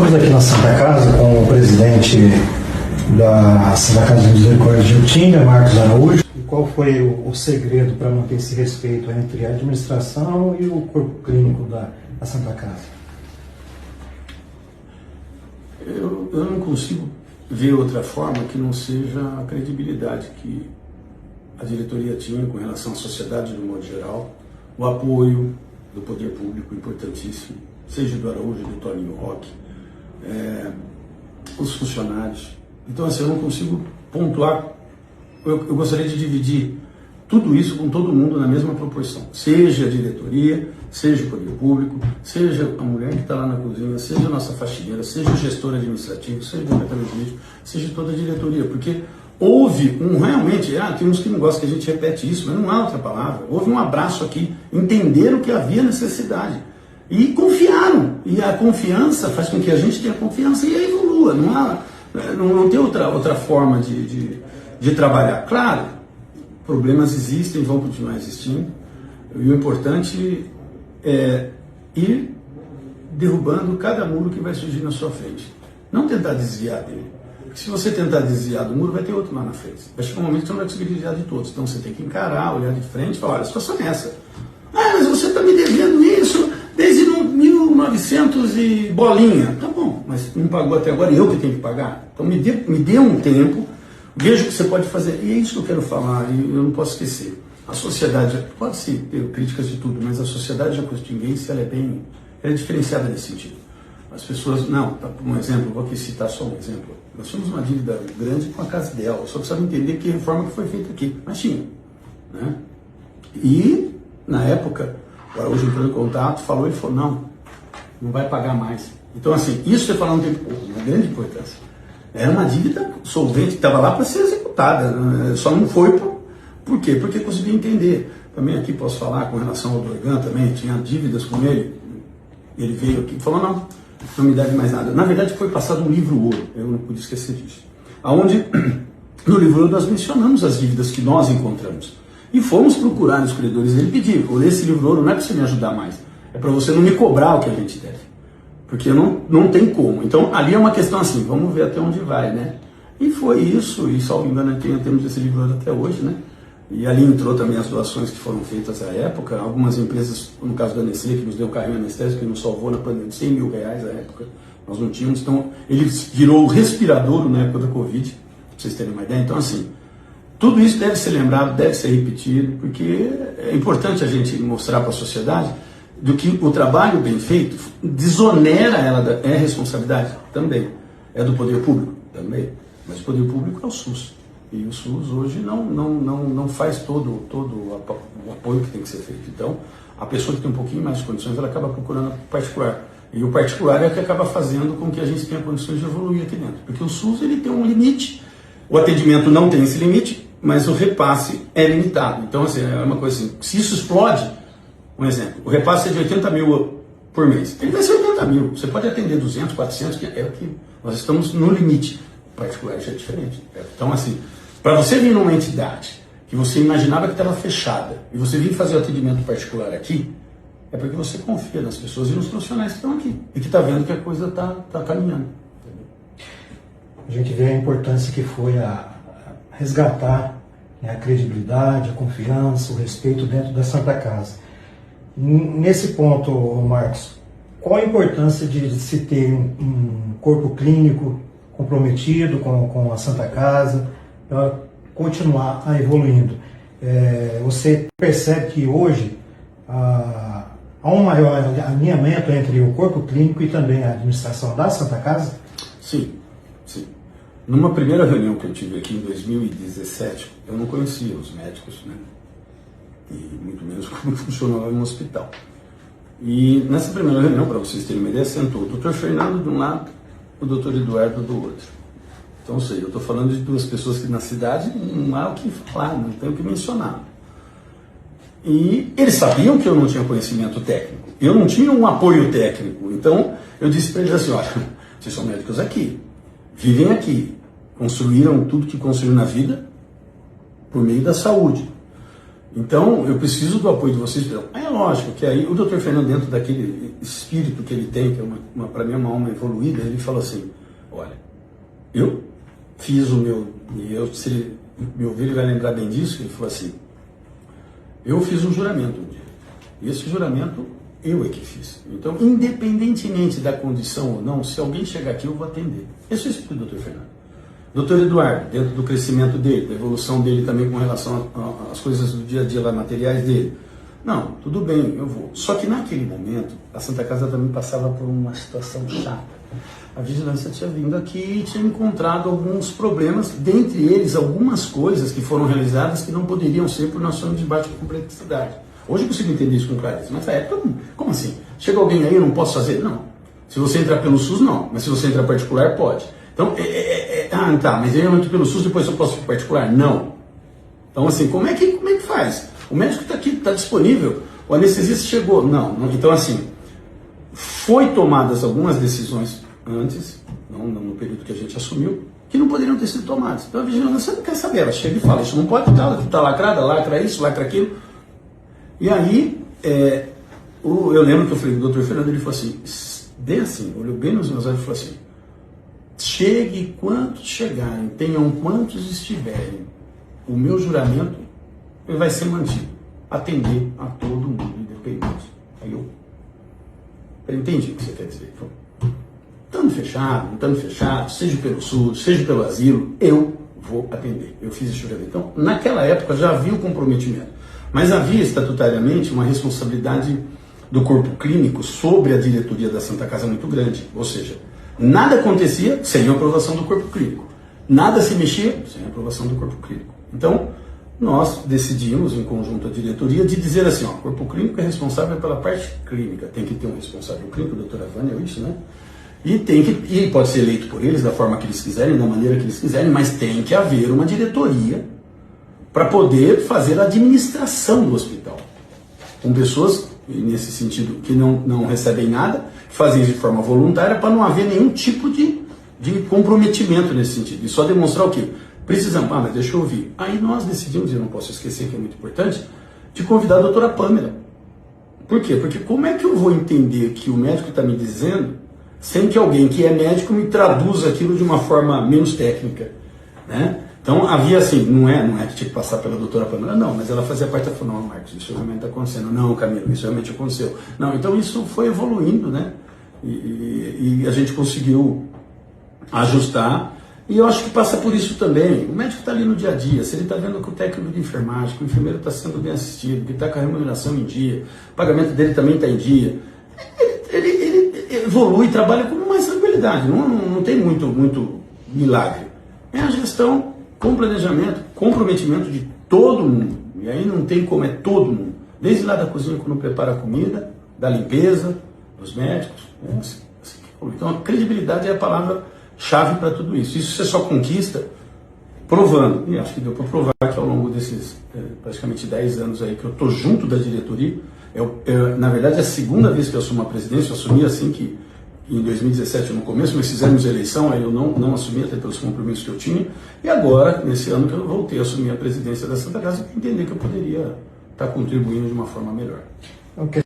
Estamos aqui na Santa Casa com o presidente da Santa Casa de Misericórdia de Utinga, Marcos Araújo. E qual foi o segredo para manter esse respeito entre a administração e o corpo clínico da Santa Casa? Eu não consigo ver outra forma que não seja a credibilidade que a diretoria tinha com relação à sociedade no modo geral, o apoio do poder público importantíssimo, seja do Araújo, do Toninho Roque, os funcionários. Então, assim, eu não consigo pontuar. Eu gostaria de dividir tudo isso com todo mundo na mesma proporção. Seja a diretoria, seja o poder público, seja a mulher que está lá na cozinha, seja a nossa faxineira, seja o gestor administrativo, seja o departamento jurídico, seja toda a diretoria. Porque houve realmente, tem uns que não gostam que a gente repete isso, mas não há outra palavra. Houve um abraço aqui, entenderam que havia necessidade. E confiaram. E a confiança faz com que a gente tenha confiança e evolua. Não tem outra forma de trabalhar. Claro, problemas existem, vão continuar existindo. E o importante é ir derrubando cada muro que vai surgir na sua frente. Não tentar desviar dele. Porque se você tentar desviar do muro, vai ter outro lá na frente. Vai chegar um momento que você não vai conseguir desviar de todos. Então você tem que encarar, olhar de frente e falar, olha, a situação é essa. Mas você está me devendo isso desde 1900 e bolinha. Tá bom, mas não pagou até agora e eu que tenho que pagar. Então me dê um tempo, veja o que você pode fazer. E é isso que eu quero falar, e eu não posso esquecer. A sociedade, pode-se ter críticas de tudo, mas a sociedade jacutinguense ela é diferenciada nesse sentido. As pessoas, um exemplo, vou aqui citar só um exemplo. Nós tínhamos uma dívida grande com a Casa Ideal, só precisava entender que reforma que foi feita aqui, mas tinha. Né? E, na época, o Araújo entrou em contato, ele falou, não vai pagar mais. Então, assim, isso você fala não tem uma grande importância. Era uma dívida solvente, que estava lá para ser executada, né? Só não foi por quê? Porque conseguia entender. Também aqui posso falar com relação ao Dorgan, também tinha dívidas com ele. Ele veio aqui e falou, não me deve mais nada. Na verdade, foi passado um livro ouro, eu não pude esquecer disso. Onde, no livro ouro, nós mencionamos as dívidas que nós encontramos. E fomos procurar nos credores dele e pedir, esse livro ouro não é para você me ajudar mais, é para você não me cobrar o que a gente deve. Porque não tem como. Então, ali é uma questão assim, vamos ver até onde vai, né? E foi isso, e salvo engano, temos esse livro ouro até hoje, né? E ali entrou também as doações que foram feitas à época. Algumas empresas, no caso da Nestlé, que nos deu carrinho anestésico, que nos salvou na pandemia de 100 mil reais à época, nós não tínhamos. Então, ele virou o respirador na época da Covid, para vocês terem uma ideia. Então, assim, tudo isso deve ser lembrado, deve ser repetido, porque é importante a gente mostrar para a sociedade do que o trabalho bem feito desonera ela, é responsabilidade também, é do poder público também, mas o poder público é o SUS. E o SUS hoje não faz todo o apoio que tem que ser feito. Então, a pessoa que tem um pouquinho mais de condições, ela acaba procurando o particular. E o particular é o que acaba fazendo com que a gente tenha condições de evoluir aqui dentro. Porque o SUS ele tem um limite, o atendimento não tem esse limite, mas o repasse é limitado. Então, assim, é uma coisa assim, se isso explode, um exemplo, o repasse é de 80 mil por mês. Ele vai ser 80 mil. Você pode atender 200, 400, que é o que nós estamos no limite. O particular já é diferente. Então, assim, para você vir numa entidade que você imaginava que estava fechada e você vir fazer o atendimento particular aqui, é porque você confia nas pessoas e nos profissionais que estão aqui e que está vendo que a coisa está caminhando. A gente vê a importância que foi a resgatar, né, a credibilidade, a confiança, o respeito dentro da Santa Casa. Nesse ponto, Marcos, qual a importância de se ter um corpo clínico comprometido com a Santa Casa, para continuar evoluindo? Você percebe que hoje há um maior alinhamento entre o corpo clínico e também a administração da Santa Casa? Sim. Numa primeira reunião que eu tive aqui em 2017, eu não conhecia os médicos, né? E muito menos como funcionava um hospital. E nessa primeira reunião, para vocês terem uma ideia, sentou o Dr. Fernando de um lado, o Dr. Eduardo do outro. Então, ou seja, eu estou falando de duas pessoas que na cidade não há o que falar, não tem o que mencionar. E eles sabiam que eu não tinha conhecimento técnico, eu não tinha um apoio técnico. Então, eu disse para eles assim, olha, vocês são médicos aqui, vivem aqui, construíram tudo que construíram na vida por meio da saúde. Então, eu preciso do apoio de vocês. É lógico que aí o Dr. Fernando, dentro daquele espírito que ele tem, que é para mim é uma alma evoluída, ele falou assim, olha, eu fiz o meu, e se ele me ouvir, ele vai lembrar bem disso, ele falou assim, eu fiz um juramento um dia, e esse juramento eu é que fiz. Então, independentemente da condição ou não, se alguém chegar aqui, eu vou atender. Esse é o espírito do Dr. Fernando. Dr. Eduardo, dentro do crescimento dele, da evolução dele também com relação às coisas do dia a dia, lá, materiais dele. Não, tudo bem, eu vou. Só que naquele momento, a Santa Casa também passava por uma situação chata. A vigilância tinha vindo aqui e tinha encontrado alguns problemas, dentre eles algumas coisas que foram realizadas que não poderiam ser por noção de debate com complexidade. Hoje eu consigo entender isso com clareza, mas na época, como assim? Chega alguém aí, eu não posso fazer? Não. Se você entrar pelo SUS, não. Mas se você entrar particular, pode. Então, tá, mas eu entro pelo SUS, depois eu posso ir particular? Não. Então, assim, como é que faz? O médico está aqui, está disponível, o anestesista chegou. Não. Então, assim, foi tomadas algumas decisões antes, não no período que a gente assumiu, que não poderiam ter sido tomadas. Então, a vigilância não quer saber, ela chega e fala, isso não pode estar, está lacrada, lacra isso, lacra aquilo. E aí, eu lembro que eu falei com o Dr. Fernando, ele falou assim, dê assim, olhou bem nos meus olhos e falou assim, chegue quantos chegarem, tenham quantos estiverem, o meu juramento vai ser mantido, atender a todo mundo independente. Aí eu entendi o que você quer dizer. Estando fechado, não estando fechado, seja pelo SUS, seja pelo asilo, eu vou atender. Eu fiz esse juramento. Então, naquela época já havia o comprometimento, mas havia estatutariamente uma responsabilidade do corpo clínico sobre a diretoria da Santa Casa muito grande, ou seja, nada acontecia sem a aprovação do corpo clínico. Nada se mexia sem a aprovação do corpo clínico. Então, nós decidimos, em conjunto à diretoria, de dizer assim, ó, o corpo clínico é responsável pela parte clínica. Tem que ter um responsável clínico, doutora Vânia, é isso, né? E pode ser eleito por eles da forma que eles quiserem, da maneira que eles quiserem, mas tem que haver uma diretoria para poder fazer a administração do hospital. Com pessoas, nesse sentido, que não recebem nada, fazem isso de forma voluntária para não haver nenhum tipo de comprometimento nesse sentido. E só demonstrar o quê? Precisamos, mas deixa eu ouvir. Aí nós decidimos, e eu não posso esquecer que é muito importante, de convidar a doutora Pâmela. Por quê? Porque como é que eu vou entender que o médico está me dizendo sem que alguém que é médico me traduza aquilo de uma forma menos técnica, né? Então havia assim, não é que tinha que passar pela doutora Pâmela, não, mas ela fazia parte da falou, não, Marcos, isso realmente está acontecendo, não, Camilo, isso realmente aconteceu. Não, então isso foi evoluindo, né? E a gente conseguiu ajustar, e eu acho que passa por isso também. O médico está ali no dia a dia, se ele está vendo que o técnico de enfermagem, que o enfermeiro está sendo bem assistido, que está com a remuneração em dia, o pagamento dele também está em dia, ele evolui, trabalha com mais tranquilidade, não tem muito milagre. É a gestão com planejamento, comprometimento de todo mundo. E aí não tem como, é todo mundo. Desde lá da cozinha, quando prepara a comida, da limpeza, dos médicos. Então a credibilidade é a palavra-chave para tudo isso. Isso você só conquista provando. E acho que deu para provar que ao longo desses praticamente 10 anos aí que eu estou junto da diretoria, na verdade é a segunda vez que eu assumo a presidência, eu assumi assim que em 2017, no começo, nós fizemos eleição, aí eu não assumi até pelos compromissos que eu tinha, e agora, nesse ano que eu voltei a assumir a presidência da Santa Casa, para entender que eu poderia estar contribuindo de uma forma melhor. Ok.